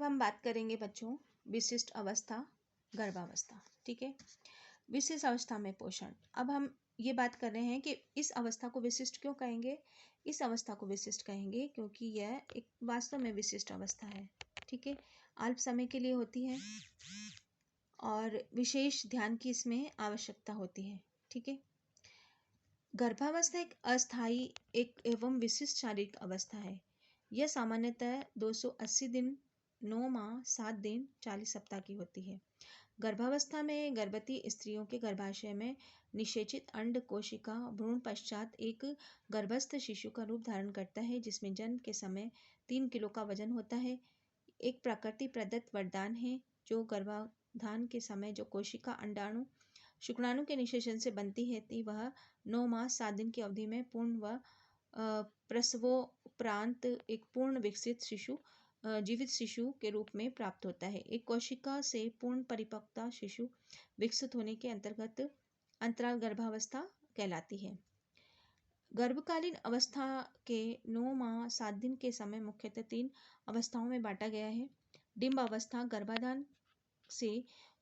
अब हम बात करेंगे बच्चों विशिष्ट अवस्था, गर्भावस्था। ठीक है, विशिष्ट अवस्था में पोषण। अब हम ये बात कर रहे हैं कि इस अवस्था को विशिष्ट क्यों कहेंगे। इस अवस्था को विशिष्ट कहेंगे क्योंकि यह एक वास्तव में विशिष्ट अवस्था है। ठीक है, अल्प समय के लिए होती है और विशेष ध्यान की इसमें आवश्यकता होती है। ठीक है, गर्भावस्था एक अस्थायी एक एवं विशिष्ट शारीरिक अवस्था है। यह सामान्यतः 280 दिन, 9 माह, 7 दिन, 40 सप्ताह की होती है। गर्भावस्था में गर्भवती स्त्रियों के गर्भाशय में निषेचित अंड कोशिका भ्रूण पश्चात एक गर्भस्थ शिशु का रूप धारण करता है, जिसमें जन्म के समय 3 किलो का वजन होता है। एक प्रकृति प्रदत्त वरदान है जो गर्भाधान के समय जो कोशिका अंडाणु शुक्राणु के निषेचन से बनती है थी, वह 9 माह 7 दिन की अवधि में पूर्ण व प्रसवोपरांत एक पूर्ण विकसित शिशु जीवित शिशु के रूप में प्राप्त होता है। एक कोशिका से पूर्ण परिपक्वता शिशु विकसित होने के अंतर्गत अंतराल गर्भावस्था कहलाती है। गर्भकालीन अवस्था के 9 माह 7 दिन के समय मुख्यतः 3 अवस्थाओं में बांटा गया है। डिंब अवस्था गर्भाधान से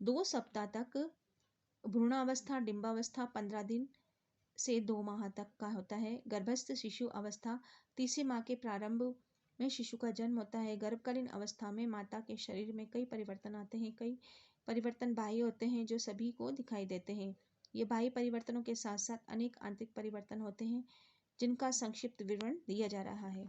2 सप्ताह तक, भ्रूणावस्था डिंबावस्था 15 दिन से 2 माह तक का होता है। गर्भस्थ शिशु अवस्था तीसरे माह के प्रारंभ में शिशु का जन्म होता है। गर्भकालीन अवस्था में माता के शरीर में कई परिवर्तन आते हैं। कई परिवर्तन बाह्य होते हैं जो सभी को दिखाई देते हैं। ये बाह्य परिवर्तनों के साथ साथ अनेक आंतरिक परिवर्तन होते हैं जिनका संक्षिप्त विवरण दिया जा रहा है।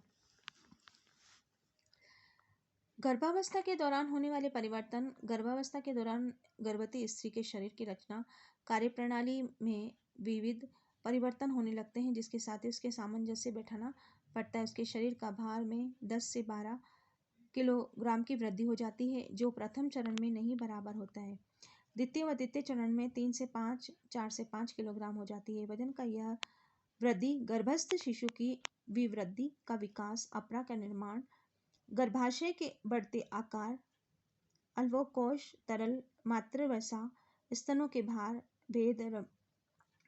गर्भावस्था के दौरान होने वाले परिवर्तन। गर्भावस्था के दौरान गर्भवती स्त्री के शरीर की रचना, कार्यप्रणाली में विविध परिवर्तन होने लगते हैं, जिसके साथ ही उसके सामंजस्य बैठाना पड़ता है। उसके शरीर का भार में 10 से 12 किलोग्राम की वृद्धि हो जाती है, जो प्रथम चरण में नहीं बराबर होता है। द्वितीय व तृतीय चरण में 3 से 5, 4 से 5 किलोग्राम हो जाती है। वजन का यह वृद्धि गर्भस्थ शिशु की विवृद्धि का विकास, अपरा का निर्माण, गर्भाशय के बढ़ते आकार, अल्वोकोश, तरल मात्र वसा, स्तनों के भार, भेद,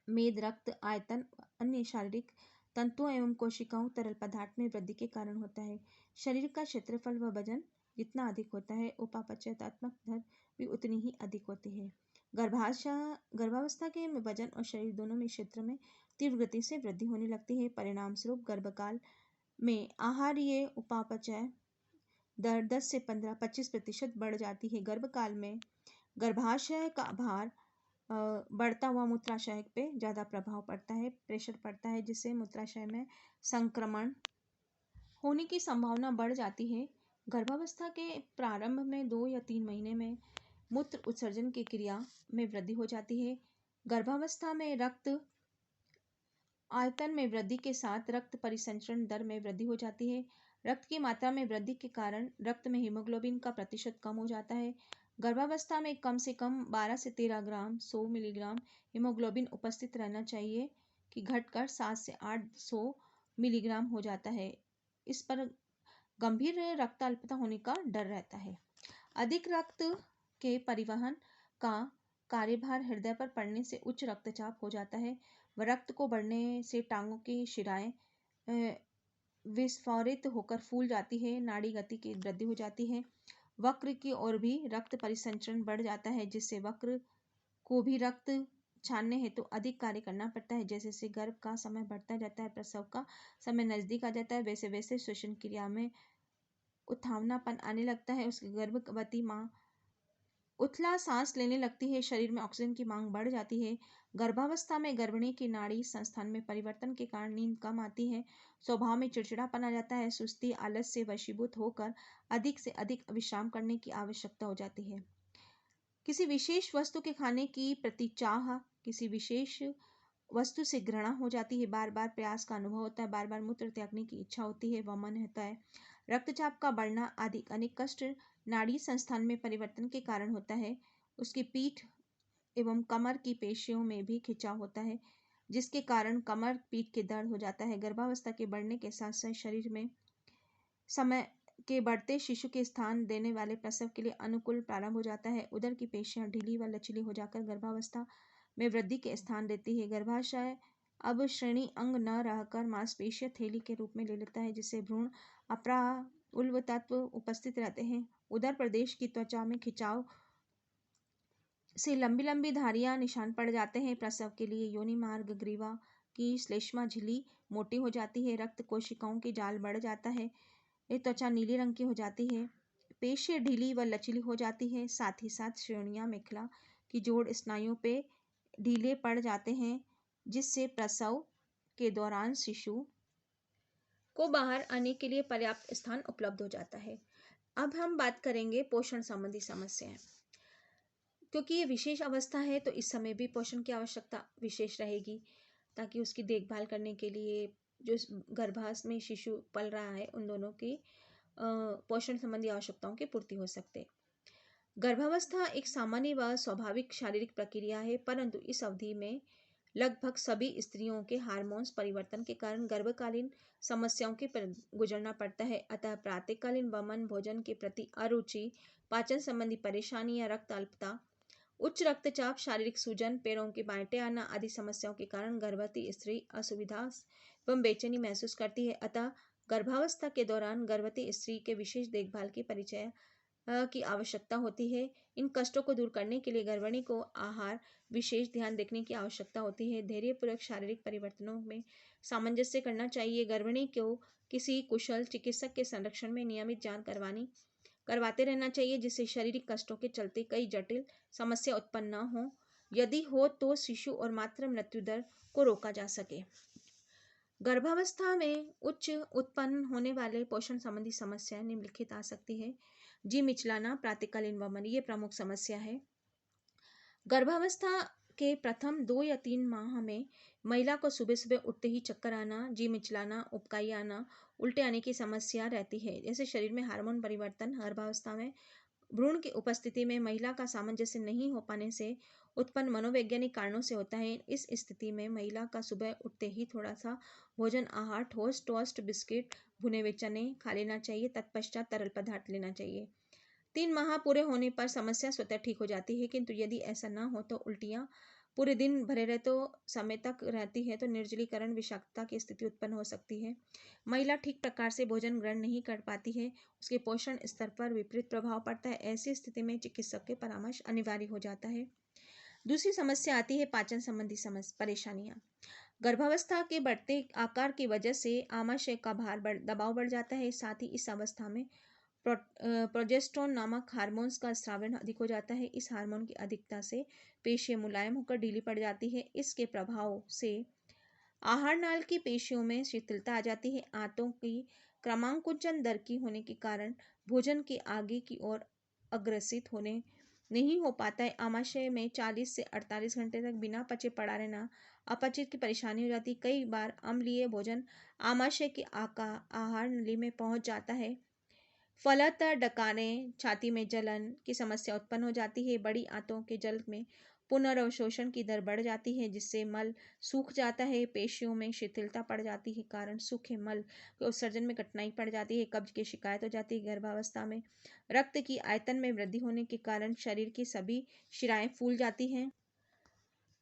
मेद, रक्त, आयतन, अन्य शारीरिक तंतुओं एवं कोशिकाओं तरल पदार्थ में वृद्धि के कारण होता है। शरीर का क्षेत्रफल व वजन जितना अधिक होता है, उपापचयात्मक दर भी उतनी ही अधिक होती है। गर्भावस्था के वजन और शरीर दोनों में क्षेत्र में तीव्र गति से वृद्धि होने लगती है। परिणाम स्वरूप गर्भकाल में आहारीय उपापचय दर 10 से 25% बढ़ जाती है। गर्भकाल में गर्भाशय का भार बढ़ता हुआ मूत्राशय पे ज़्यादा प्रभाव पड़ता है, प्रेशर पड़ता है, जिससे मूत्राशय में संक्रमण होने की संभावना बढ़ जाती है। गर्भावस्था के प्रारंभ में 2 या 3 महीने में मूत्र उत्सर्जन की क्रिया में वृद्धि हो जाती है। गर्भावस्था में रक्त आयतन में वृद्धि के साथ रक्त परिसंचरण दर में वृद्धि हो जाती है। रक्त की मात्रा में वृद्धि के कारण रक्त में हीमोग्लोबिन का प्रतिशत कम हो जाता है। गर्भावस्था में कम से कम 12 से 13 ग्राम 100 मिलीग्राम हीमोग्लोबिन उपस्थित रहना चाहिए कि घटकर 7 से 800 मिलीग्राम हो जाता है। इस पर गंभीर रक्त अल्पता होने का डर रहता है। अधिक रक्त के परिवहन का कार्यभार हृदय पर पड़ने से उच्च रक्तचाप हो जाता है व रक्त को बढ़ने से टांगों की शिराएं विस्फोरित होकर फूल जाती है। नाड़ी गति की वृद्धि हो जाती है। वक्र की ओर भी रक्त परिसंचरण बढ़ जाता है, जिससे वक्र को भी रक्त छानने हेतु अधिक कार्य करना पड़ता है। जैसे जैसे गर्भ का समय बढ़ता जाता है, प्रसव का समय नजदीक आ जाता है, वैसे वैसे श्वसन क्रिया में उथावनापन आने लगता है। उसकी गर्भवती माँ उथला सांस लेने लगती है, शरीर में ऑक्सीजन की मांग बढ़ जाती है। गर्भावस्था में गर्भिणी की नाड़ी संस्थान में परिवर्तन के कारण नींद कम आती है, स्वभाव में चिड़चिड़ापन आ जाता है, सुस्ती आलस से वशीभूत होकर अधिक से अधिक विश्राम करने की आवश्यकता हो जाती है। किसी विशेष वस्तु के खाने की प्रति चाह, किसी विशेष वस्तु से घृणा हो जाती है, बार बार प्रयास का अनुभव होता है, बार बार मूत्र त्यागने की इच्छा होती है, वह मन होता है, रक्तचाप का बढ़ना आदि अनेक कष्ट नाड़ी संस्थान में परिवर्तन के कारण होता है। उसकी पीठ एवं कमर की पेशियों में भी खिंचाव होता है, जिसके कारण कमर पीठ के दर्द हो जाता है। गर्भावस्था के बढ़ने के साथ साथ शरीर में समय के बढ़ते शिशु के स्थान देने वाले प्रसव के लिए अनुकूल प्रारंभ हो जाता है। उदर की पेशियां ढीली व लचीली हो जाकर गर्भावस्था में वृद्धि के स्थान देती है। गर्भाशय अब श्रेणी अंग न रहकर मांसपेशीय थैली के रूप में ले लेता है, जिससे भ्रूण, अपरा, उल्व तत्व उपस्थित रहते हैं। उदर प्रदेश की त्वचा में खिंचाव से लंबी लंबी धारियां निशान पड़ जाते हैं। प्रसव के लिए योनि मार्ग ग्रीवा की श्लेष्मा झिल्ली मोटी हो जाती है। रक्त कोशिकाओं के जाल बढ़ जाता है। ये त्वचा नीली रंग की हो जाती है। पेशियां ढीली व लचीली हो जाती है। साथ ही साथ श्रोणियां मेखला की जोड़ स्नायुओं पे ढीले पड़ जाते हैं, जिससे प्रसव के दौरान शिशु को बाहर आने के लिए पर्याप्त स्थान उपलब्ध हो जाता है। अब हम बात करेंगे पोषण संबंधी समस्याएं। क्योंकि ये विशेष अवस्था है तो इस समय भी पोषण की आवश्यकता विशेष रहेगी, ताकि उसकी देखभाल करने के लिए जो गर्भाशय में शिशु पल रहा है उन दोनों की पोषण संबंधी आवश्यकताओं की पूर्ति हो सकते। गर्भावस्था एक सामान्य व स्वाभाविक शारीरिक प्रक्रिया है, परंतु इस अवधि में लगभग सभी स्त्रियों के हार्मोन्स परिवर्तन के कारण गर्भकालीन समस्याओं के गुजरना पड़ता है। अतः प्रातःकालीन वमन, भोजन के प्रति अरुचि, पाचन संबंधी परेशानी या रक्त अल्पता, उच्च रक्तचाप, शारीरिक सूजन, पैरों के बांटे आना आदि समस्याओं के कारण गर्भवती स्त्री असुविधा एवं बेचैनी महसूस करती है। अतः गर्भावस्था के दौरान गर्भवती स्त्री के विशेष देखभाल की परिचय की आवश्यकता होती है। इन कष्टों को दूर करने के लिए गर्भिणी को आहार विशेष ध्यान रखने की आवश्यकता होती है। धैर्यपूर्वक शारीरिक परिवर्तनों में सामंजस्य करना चाहिए। गर्भिणी को किसी कुशल चिकित्सक के संरक्षण में नियमित जांच करवाते रहना चाहिए, जिससे शारीरिक कष्टों के चलते कई जटिल समस्या उत्पन्न न हो। यदि हो तो शिशु और मातृ मृत्यु दर को रोका जा सके। गर्भावस्था में उच्च उत्पन्न होने वाले पोषण संबंधी समस्याएं निम्नलिखित आ सकती है। जी मिचलाना, प्रातःकालीन वमन, ये प्रमुख समस्या है। गर्भावस्था के प्रथम 2 या 3 माह में महिला को सुबह सुबह उठते ही चक्कर आना, जी मिचलाना, उबकाई आना, उल्टे आने की समस्या रहती है। जैसे शरीर में हार्मोन परिवर्तन गर्भावस्था में भ्रूण की उपस्थिति में महिला का सामंजस्य नहीं हो पाने से उत्पन्न मनोवैज्ञानिक कारणों से होता है। इस स्थिति में महिला का सुबह उठते ही थोड़ा सा भोजन आहार, टोस्ट, बिस्किट, भुने हुए चने खा लेना चाहिए। तत्पश्चात तरल पदार्थ लेना चाहिए। 3 माह पूरे होने पर समस्या स्वतः ठीक हो जाती है, किंतु यदि ऐसा न हो तो उल्टियाँ पूरे दिन भरे रहते समय तक रहती है तो निर्जलीकरण, विषाक्तता की स्थिति उत्पन्न हो सकती है। महिला ठीक प्रकार से भोजन ग्रहण नहीं कर पाती है, उसके पोषण स्तर पर विपरीत प्रभाव पड़ता है। ऐसी स्थिति में चिकित्सक के परामर्श अनिवार्य हो जाता है। दूसरी समस्या आती है पाचन संबंधी परेशानियां। गर्भावस्था के बढ़ते आकार की वजह से आमाशय का दबाव बढ़ जाता है। साथ ही इस अवस्था में प्रोजेस्टेरोन नामक हार्मोन्स का स्रावन अधिक हो जाता है। इस हार्मोन की अधिकता से पेशियां मुलायम होकर ढीली पड़ जाती है। इसके प्रभाव से आहार नाल की पेशियों में शिथिलता आ जाती है। आंतों की क्रमांकुचन दर की होने के कारण भोजन के आगे की ओर अग्रसित होने नहीं हो पाता है। आमाशय में 40 से 48 घंटे तक बिना पचे पड़ा रहना, अपचित की परेशानी हो जाती है। कई बार अम्लीय भोजन आमाशय के आहार नली में पहुंच जाता है। फलतः डकाने, छाती में जलन की समस्या उत्पन्न हो जाती है। बड़ी आंतों के जल में पुनर्अवशोषण की दर बढ़ जाती है, जिससे मल सूख जाता है। पेशियों में शिथिलता पड़ जाती है, कारण सूखे मल के उत्सर्जन में कठिनाई पड़ जाती है। कब्ज की शिकायत हो जाती है। गर्भावस्था में रक्त की आयतन में वृद्धि होने के कारण शरीर की सभी शिराएं फूल जाती हैं।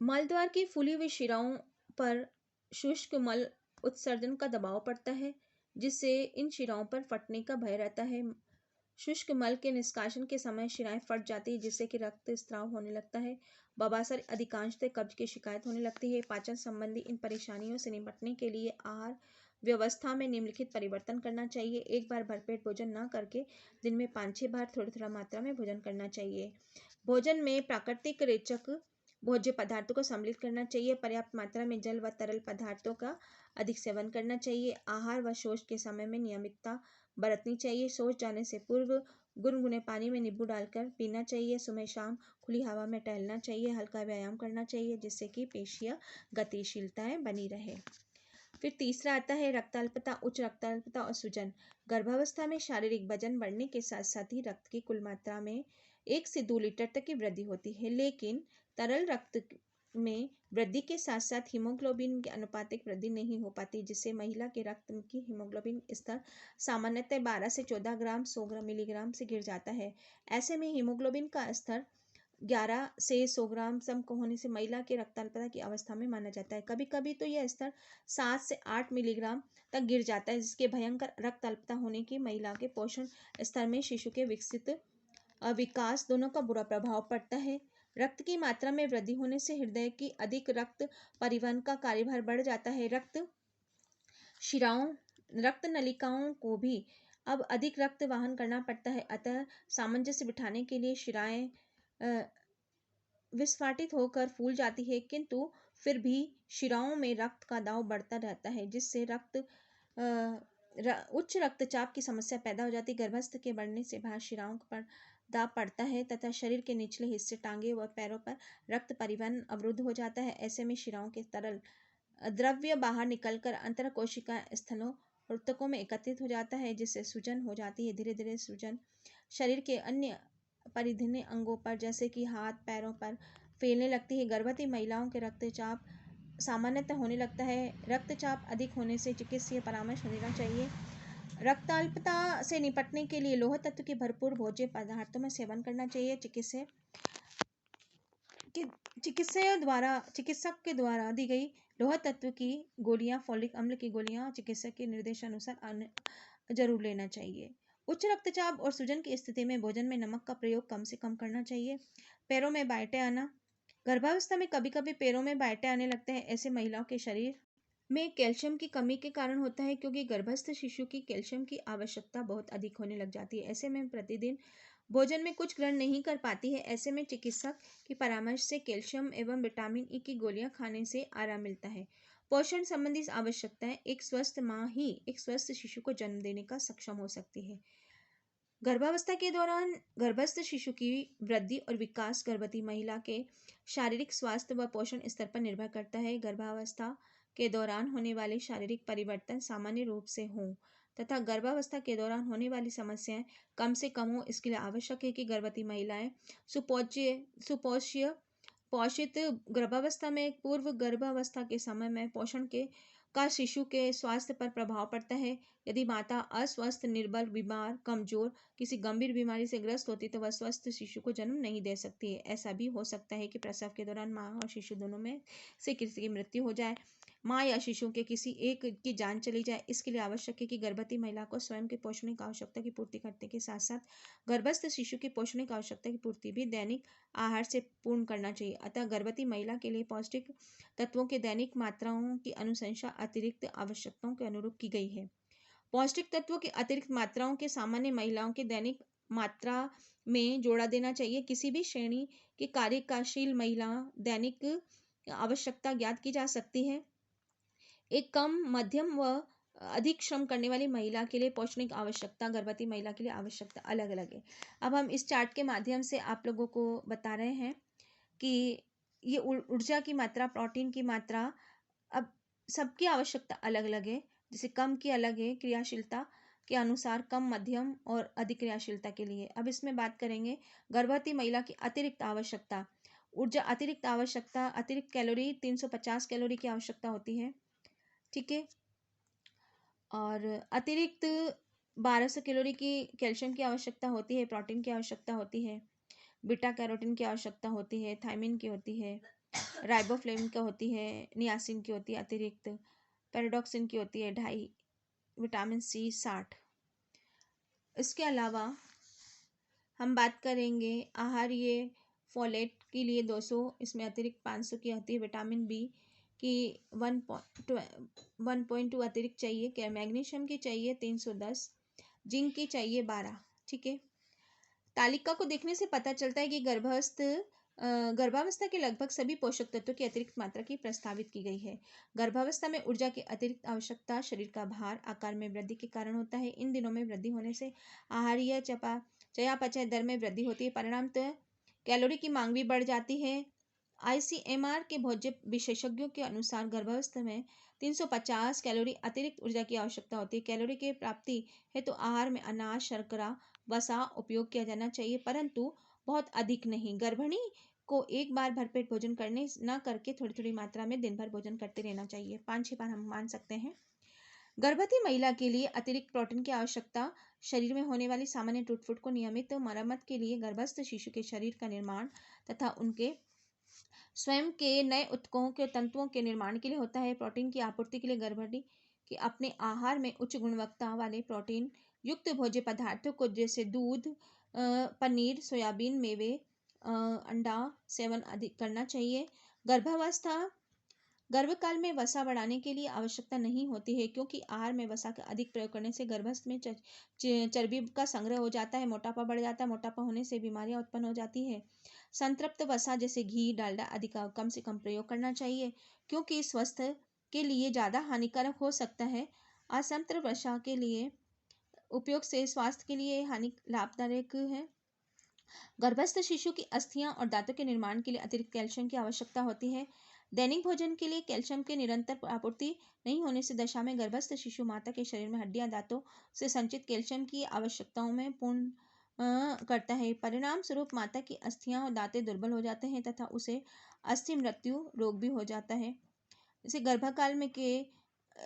मलद्वार की फूली हुई शिराओं पर शुष्क मल उत्सर्जन का दबाव पड़ता है, जिससे इन शिराओं पर फटने का भय रहता है। शुष्क मल के निष्कासन के समय शिराएं फट जाती है, जिससे कि रक्त स्राव होने लगता है। बबासर अधिकांशतः कब्ज की शिकायत होने लगती है। पाचन संबंधी इन परेशानियों से निपटने के लिए आहार व्यवस्था में निम्नलिखित परिवर्तन करना चाहिए। एक बार भरपेट भोजन न करके दिन में 5-6 बार थोड़ा थोड़ा मात्रा में भोजन करना चाहिए। भोजन में प्राकृतिक रेचक भोज्य पदार्थों को सम्मिलित करना चाहिए। पर्याप्त मात्रा में जल व तरल पदार्थों का अधिक सेवन करना चाहिए। आहार व शौच के समय में नियमितता बरतनी चाहिए। शौच जाने से पूर्व गुनगुने पानी में नींबू डालकर पीना चाहिए। सुबह शाम खुली हवा में टहलना चाहिए। हल्का व्यायाम करना चाहिए, जिससे कि पेशियां गतिशीलताएं बनी रहे। फिर तीसरा आता है रक्ताल्पता, उच्च रक्ताल्पता और सूजन। गर्भावस्था में शारीरिक वजन बढ़ने के साथ साथ ही रक्त की कुल मात्रा में 1 से 2 लीटर तक की वृद्धि होती है, लेकिन तरल रक्त में वृद्धि के साथ साथ हीमोग्लोबिन की अनुपातिक वृद्धि नहीं हो पाती, जिससे महिला के रक्त की हीमोग्लोबिन स्तर सामान्यतः 12 से 14 ग्राम 100 मिलीग्राम से गिर जाता है। ऐसे में हीमोग्लोबिन का स्तर 11 से 100 ग्राम सम होने से महिला के रक्ताल्पता की अवस्था में माना जाता है। कभी कभी तो यह स्तर 7 से 8 मिलीग्राम तक गिर जाता है, जिसके भयंकर रक्ताल्पता होने की महिला के पोषण स्तर में शिशु के विकास दोनों का बुरा प्रभाव पड़ता है। रक्त की मात्रा में वृद्धि होने से हृदय की अधिक रक्त परिवहन का कार्यभार बढ़ जाता है। शिराओं रक्त नलिकाओं को भी अब अधिक रक्त वाहन करना पड़ता है। अतः सामंजस्य बिठाने के लिए शिराएं विस्फाटित होकर फूल जाती है, किंतु फिर भी शिराओं में रक्त का दाब बढ़ता रहता है, जिससे उच्च रक्तचाप की समस्या पैदा हो जाती है। गर्भस्थ के बढ़ने से बाहर शिराओं पर दाब पड़ता है तथा शरीर के निचले हिस्से, टांगे व पैरों पर रक्त परिवहन अवरुद्ध हो जाता है। ऐसे में शिराओं के तरल द्रव्य बाहर निकलकर अंतरकोशिका स्थलों ऊतकों में एकत्रित हो जाता है, जिससे सूजन हो जाती है। धीरे धीरे सूजन शरीर के अन्य परिधीय अंगों पर जैसे कि हाथ पैरों पर फैलने लगती है। गर्भवती महिलाओं के रक्तचाप सामान्यतः होने लगता है। रक्तचाप अधिक होने से चिकित्सकीय परामर्श लेना चाहिए। रक्ताल्पता से निपटने के लिए लौह तत्व के भरपूर भोज्य पदार्थों में सेवन करना चाहिए। चिकित्सक के द्वारा दी गई लौह तत्व की गोलियां, फोलिक अम्ल की गोलियां चिकित्सक के निर्देशानुसार जरूर लेना चाहिए। उच्च रक्तचाप और सूजन की स्थिति में भोजन में नमक का प्रयोग कम से कम करना चाहिए। पैरों में बाइटें आना। गर्भावस्था में कभी कभी पैरों में बाइटें आने लगते हैं। ऐसे महिलाओं के शरीर में कैल्शियम की कमी के कारण होता है, क्योंकि गर्भस्थ शिशु की कैल्शियम की आवश्यकता बहुत अधिक होने लग जाती है। ऐसे में प्रतिदिन भोजन में कुछ ग्रहण नहीं कर पाती है। ऐसे में चिकित्सक की परामर्श से कैल्शियम एवं विटामिन ई की गोलियां खाने से आराम मिलता है। पोषण संबंधी आवश्यकताएं। एक स्वस्थ माँ ही एक स्वस्थ शिशु को जन्म देने का सक्षम हो सकती है। गर्भावस्था के दौरान गर्भस्थ शिशु की वृद्धि और विकास गर्भवती महिला के शारीरिक स्वास्थ्य व पोषण स्तर पर निर्भर करता है। गर्भावस्था के दौरान होने वाले शारीरिक परिवर्तन सामान्य रूप से हों तथा गर्भावस्था के दौरान होने वाली समस्याएं कम से कम हो, इसके लिए आवश्यक है कि गर्भवती महिलाएं पोषित गर्भावस्था में पूर्व गर्भावस्था के समय में पोषण का शिशु के स्वास्थ्य पर प्रभाव पड़ता है। यदि माता अस्वस्थ, निर्बल, बीमार, कमजोर, किसी गंभीर बीमारी से ग्रस्त होती तो वह स्वस्थ शिशु को जन्म नहीं दे सकती है। ऐसा भी हो सकता है कि प्रसव के दौरान माँ और शिशु दोनों में से किसी की मृत्यु हो जाए, माँ या शिशु के किसी एक की जान चली जाए। इसके लिए आवश्यक है कि गर्भवती महिला को स्वयं के पोषण आवश्यकता की पूर्ति करने के साथ साथ गर्भस्थ शिशु की पोषण आवश्यकता की पूर्ति भी दैनिक आहार से पूर्ण करना चाहिए। अतः गर्भवती महिला के लिए पौष्टिक तत्वों के दैनिक मात्राओं की अनुशंसा अतिरिक्त आवश्यकताओं के अनुरूप की गई है। पौष्टिक तत्वों की अतिरिक्त मात्राओं के सामान्य महिलाओं के दैनिक मात्रा में जोड़ा देना चाहिए। किसी भी श्रेणी की कार्यशील महिला दैनिक आवश्यकता ज्ञात की जा सकती है। एक कम, मध्यम व अधिक श्रम करने वाली महिला के लिए पौष्टिक आवश्यकता गर्भवती महिला के लिए आवश्यकता अलग अलग है। अब हम इस चार्ट के माध्यम से आप लोगों को बता रहे हैं कि ये ऊर्जा की मात्रा, प्रोटीन की मात्रा, अब सबकी आवश्यकता अलग अलग है। जैसे कम की अलग है क्रियाशीलता के अनुसार, कम, मध्यम और अधिक क्रियाशीलता के लिए। अब इसमें बात करेंगे गर्भवती महिला की अतिरिक्त आवश्यकता। ऊर्जा अतिरिक्त कैलोरी 350 कैलोरी की आवश्यकता होती है, ठीक है। और अतिरिक्त 1200 कैलोरी की कैल्शियम की आवश्यकता होती है, प्रोटीन की आवश्यकता होती है, बीटा कैरोटीन की आवश्यकता होती है, थायमिन की होती है, राइबोफ्लेविन की होती है, नियासिन की होती है, अतिरिक्त पैराडॉक्सिन की होती है 2.5, विटामिन सी 60। इसके अलावा हम बात करेंगे आहार्य फोलेट के लिए 200, इसमें अतिरिक्त 500 की होती है। विटामिन बी की 1.2 अतिरिक्त चाहिए। मैग्नीशियम की चाहिए 310, जिंक की चाहिए 12, ठीक है। तालिका को देखने से पता चलता है कि गर्भावस्था के लगभग सभी पोषक तत्वों की अतिरिक्त मात्रा की प्रस्तावित की गई है। गर्भावस्था में ऊर्जा की अतिरिक्त आवश्यकता शरीर का भार, आकार में वृद्धि के कारण होता है। इन दिनों में वृद्धि होने से आहार्य चयापचय दर में वृद्धि होती है, परिणामतः कैलोरी की मांग भी बढ़ जाती है। ICMR के भोज्य विशेषज्ञों के अनुसार गर्भावस्था में 350 कैलोरी अतिरिक्त ऊर्जा की आवश्यकता होती है। कैलोरी की प्राप्ति है तो आहार में अनाज, शर्करा, वसा उपयोग किया जाना चाहिए, परंतु बहुत अधिक नहीं। गर्भिणी को एक बार भरपेट भोजन करने न करके थोड़ी थोड़ी मात्रा में दिन भर भोजन करते रहना चाहिए, 5-6 बार हम मान सकते हैं। गर्भवती महिला के लिए अतिरिक्त प्रोटीन की आवश्यकता शरीर में होने वाली सामान्य टूट फूट को नियमित मरम्मत के लिए गर्भस्थ शिशु के शरीर का निर्माण तथा उनके स्वयं के नए ऊतकों के तंतुओं के निर्माण के लिए होता है। प्रोटीन की आपूर्ति के लिए गर्भवती के अपने आहार में उच्च गुणवत्ता वाले प्रोटीन युक्त भोज्य पदार्थों को जैसे दूध, पनीर, सोयाबीन, मेवे, अंडा सेवन अधिक करना चाहिए। गर्भावस्था गर्भकाल में वसा बढ़ाने के लिए आवश्यकता नहीं होती है, क्योंकि आहार में वसा का अधिक प्रयोग करने से गर्भस्थ में चर्बी का संग्रह हो जाता है, मोटापा बढ़ जाता है। मोटापा होने से बीमारियां उत्पन्न हो जाती है। संतृप्त वसा जैसे घी, डालडा आदि का कम से कम प्रयोग करना चाहिए, क्योंकि स्वास्थ्य के लिए ज़्यादा हानिकारक हो सकता है। असंतृप्त वसा के लिए उपयोग से स्वास्थ्य के लिए हानि लाभदायक है। गर्भस्थ शिशु की अस्थियां और दांतों के निर्माण के लिए अतिरिक्त कैल्शियम की आवश्यकता होती है। दैनिक भोजन के लिए कैल्शियम के निरंतर आपूर्ति नहीं होने से दशा में गर्भस्थ शिशु माता के शरीर में हड्डियां, दांतों से संचित कैल्शियम की आवश्यकताओं में पूर्ण करता है। परिणाम स्वरूप माता की अस्थियां और दांतें दुर्बल हो जाते हैं तथा उसे अस्थि मृत्यु रोग भी हो जाता है। इसे गर्भकाल में के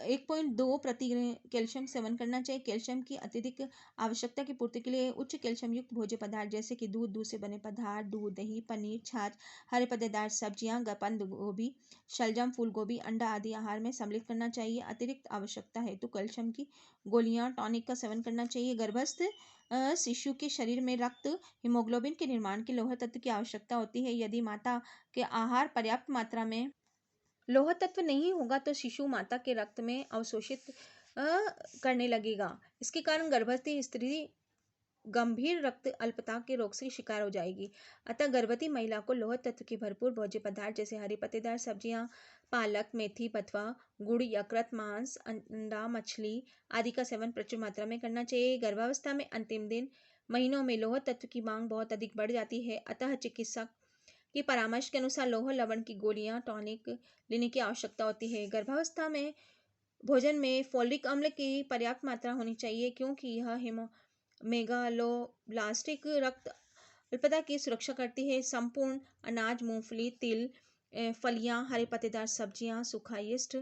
1.2 प्रति कैल्शियम सेवन करना चाहिए। कैल्शियम की अत्यधिक आवश्यकता की पूर्ति के लिए उच्च कैल्शियम युक्त भोज्य पदार्थ जैसे कि दूध से बने पदार्थ, दूध, दही, पनीर, छाछ, हरे पत्तेदार सब्जियां, पत्ता गोभी, शलजम, फूल गोभी, अंडा आदि आहार में सम्मिलित करना चाहिए। अतिरिक्त आवश्यकता है तो कैल्शियम की गोलियां, टॉनिक का सेवन करना चाहिए। गर्भस्थ शिशु के शरीर में रक्त हीमोग्लोबिन के निर्माण के लौह तत्व की आवश्यकता होती है। यदि माता के आहार पर्याप्त मात्रा में लौह तत्व नहीं होगा तो शिशु माता के रक्त में अवशोषित करने लगेगा। इसके कारण गर्भवती स्त्री गंभीर रक्त अल्पता के रोग से शिकार हो जाएगी। अतः गर्भवती महिला को लौह तत्व के भरपूर भोज्य पदार्थ जैसे हरी पत्तेदार सब्जियां, पालक, मेथी, बथुआ, गुड़, यकृत, मांस, अंडा, मछली आदि का सेवन प्रचुर मात्रा में करना चाहिए। गर्भावस्था में अंतिम दिन महीनों में लौह तत्व की मांग बहुत अधिक बढ़ जाती है, अतः चिकित्सक के परामर्श के अनुसार लौह लवण की गोलियां, टॉनिक लेने की आवश्यकता होती है। गर्भावस्था में भोजन में फोलिक अम्ल की पर्याप्त मात्रा होनी चाहिए, क्योंकि यह मेगालोब्लास्टिक रक्त अल्पता की सुरक्षा करती है। संपूर्ण अनाज, मूंगफली, तिल, फलियां, हरे पत्तेदार सब्जियां, सूखा यीस्ट,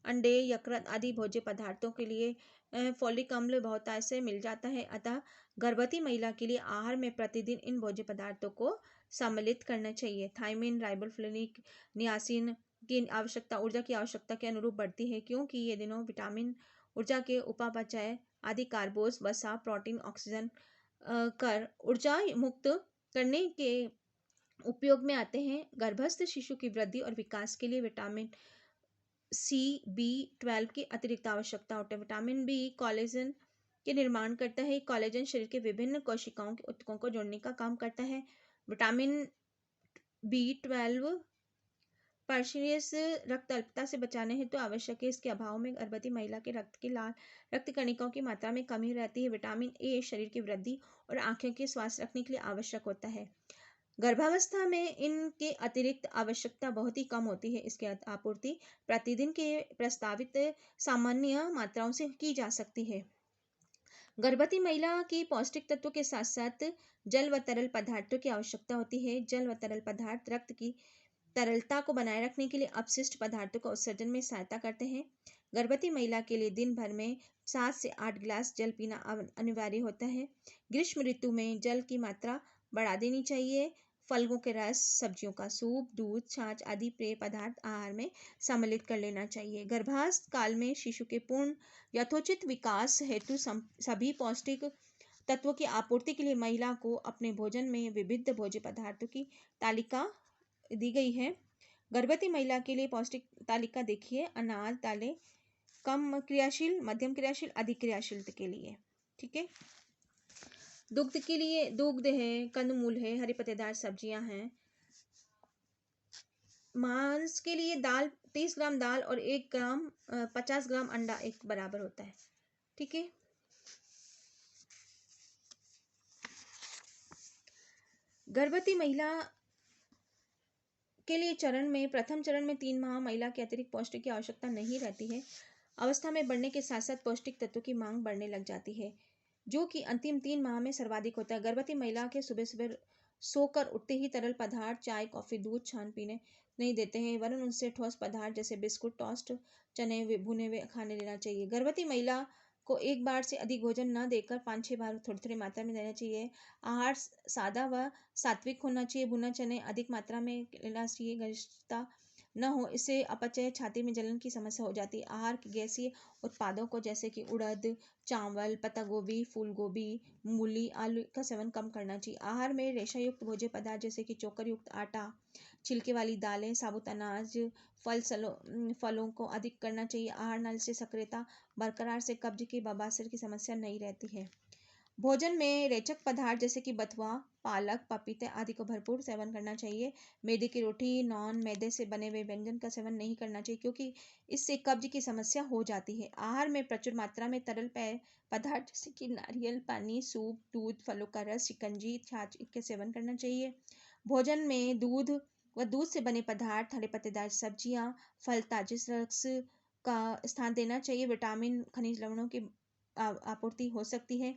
अंडे, यकृत आदि भोज्य पदार्थों के लिए फोलिक अम्ल बहुतायत से मिल जाता है। अतः गर्भवती महिला के लिए आहार में प्रतिदिन इन भोज्य पदार्थों को सम्मिलित करना चाहिए। थायमिन, राइबोफ्लेविक, नियासिन की आवश्यकता ऊर्जा की आवश्यकता के अनुरूप बढ़ती है, क्योंकि ये दिनों विटामिन, ऊर्जा के उपापचय आदि कार्बोज, वसा, प्रोटीन, ऑक्सीजन कर ऊर्जा मुक्त करने के उपयोग में आते हैं। गर्भस्थ शिशु की वृद्धि और विकास के लिए विटामिन सी, B12 की अतिरिक्त आवश्यकता होती है। विटामिन बी कोलेजन के निर्माण करता है। कोलेजन शरीर के विभिन्न कोशिकाओं के ऊतकों को जोड़ने का काम करता है। विटामिन B12 पर्शियस रक्त अल्पता से बचाने हेतु आवश्यक है। इसके अभाव में गर्भवती महिला के रक्त की लाल रक्त कणिकाओं की मात्रा में कमी रहती है। विटामिन ए शरीर की वृद्धि और आंखों के स्वास्थ्य रखने के लिए आवश्यक होता है। गर्भावस्था में इनके अतिरिक्त आवश्यकता बहुत ही कम होती है। इसकी आपूर्ति प्रतिदिन के प्रस्तावित सामान्य मात्राओं से की जा सकती है। गर्भवती महिला की पौष्टिक तत्वों के साथ साथ जल व तरल पदार्थों की आवश्यकता होती है। जल व तरल पदार्थ रक्त की तरलता को बनाए रखने के लिए अपशिष्ट पदार्थों का उत्सर्जन में सहायता करते हैं। गर्भवती महिला के लिए दिन भर में 7 से 8 गिलास जल पीना अनिवार्य होता है। ग्रीष्म ऋतु में जल की मात्रा बढ़ा देनी चाहिए। फलों के रस, सब्जियों का सूप, दूध, छाछ आदि पेय पदार्थ आहार में सम्मिलित कर लेना चाहिए। गर्भावस्था काल में शिशु के पूर्ण यथोचित विकास हेतु सभी पौष्टिक तत्वों की आपूर्ति के लिए महिला को अपने भोजन में विविध भोज्य पदार्थों की तालिका दी गई है। गर्भवती महिला के लिए पौष्टिक तालिका देखिए। अनाज, दालें कम क्रियाशील, मध्यम क्रियाशील, अधिक क्रियाशील के लिए, ठीक है। दुग्ध के लिए दुग्ध है, कंदमूल है, हरी पत्तेदार सब्जियां हैं। मांस के लिए दाल 30 ग्राम दाल और 50 ग्राम अंडा एक बराबर होता है, ठीक है। गर्भवती महिला के लिए प्रथम चरण में 3 माह महिला के अतिरिक्त पौष्टिक की आवश्यकता नहीं रहती है। अवस्था में बढ़ने के साथ साथ पौष्टिक तत्वों की मांग बढ़ने लग जाती है, जो कि अंतिम 3 माह में सर्वाधिक होता है। गर्भवती महिला के सुबह सुबह सोकर उठते ही तरल पदार्थ, चाय, कॉफी, दूध, छान पीने नहीं देते हैं, वरन उनसे ठोस पदार्थ जैसे बिस्कुट, टोस्ट, चने भुने हुए खाने लेना चाहिए। गर्भवती महिला को एक बार से अधिक भोजन न देकर 5-6 बार थोड़ी-थोड़ी मात्रा में देना चाहिए। आहार सादा व सात्विक होना चाहिए, भुना चने अधिक मात्रा में लेना चाहिए, गरिष्ठता न हो, इससे अपचय, छाती में जलन की समस्या हो जाती है। आहार के गैसीय उत्पादों को जैसे कि उड़द, चावल, पत्ता गोभी, फूल गोभी, मूली, आलू का सेवन कम करना चाहिए। आहार में रेशा युक्त भोज्य पदार्थ जैसे कि चोकर युक्त आटा, छिलके वाली दालें, साबुत अनाज, फलों को अधिक करना चाहिए। आहार नल से सक्रियता बरकरार से कब्ज की बवासीर की समस्या नहीं रहती है। भोजन में रेचक पदार्थ जैसे कि बथुआ, पालक, पपीते आदि को भरपूर सेवन करना चाहिए। मैदे की रोटी, नॉन मैदे से बने हुए व्यंजन का सेवन नहीं करना चाहिए क्योंकि इससे कब्ज की समस्या हो जाती है। आहार में प्रचुर मात्रा में तरल पेय पदार्थ जैसे कि नारियल पानी, सूप, दूध, फलों का रस, शिकंजी, छाछ के सेवन करना चाहिए। भोजन में दूध व दूध से बने पदार्थ, हरे पत्तेदार सब्जियां, फल, ताजे रस का स्थान देना चाहिए। विटामिन, खनिज लवणों की आपूर्ति हो सकती है।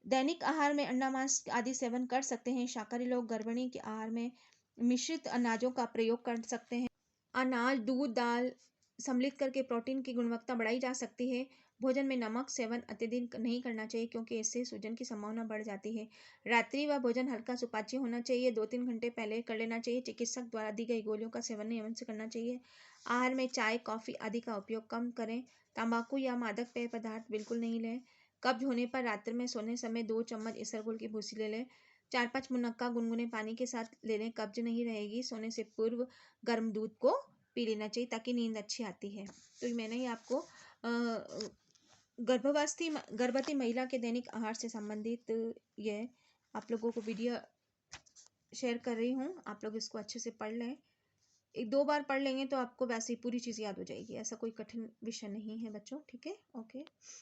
दैनिक आहार में अंडा, मांस आदि सेवन कर सकते हैं। शाकाहारी लोग गर्भिणी के आहार में मिश्रित अनाजों का प्रयोग कर सकते हैं। अनाज, दूध, दाल सम्मिलित करके प्रोटीन की गुणवत्ता बढ़ाई जा सकती है। भोजन में नमक सेवन अत्यधिक नहीं करना चाहिए क्योंकि इससे सूजन की संभावना बढ़ जाती है। रात्रि व भोजन हल्का सुपाच्य होना चाहिए, 2-3 घंटे पहले कर लेना चाहिए। चिकित्सक द्वारा दी गई गोलियों का सेवन नियमित से करना चाहिए। आहार में चाय, कॉफी आदि का उपयोग कम करें। तंबाकू या मादक पेय पदार्थ बिल्कुल नहीं लें। कब्ज होने पर रात्रि में सोने समय 2 चम्मच इसबगोल की भूसी ले लें। 4-5 मुनक्का गुनगुने पानी के साथ ले लें, कब्ज नहीं रहेगी। सोने से पूर्व गर्म दूध को पी लेना चाहिए ताकि नींद अच्छी आती है। तो मैंने ही आपको गर्भवती महिला के दैनिक आहार से संबंधित ये आप लोगों को वीडियो शेयर कर रही हूँ। आप लोग इसको अच्छे से पढ़ लें। 1-2 बार पढ़ लेंगे तो आपको वैसे ही पूरी चीज़ याद हो जाएगी। ऐसा कोई कठिन विषय नहीं है बच्चों, ठीक है? ओके।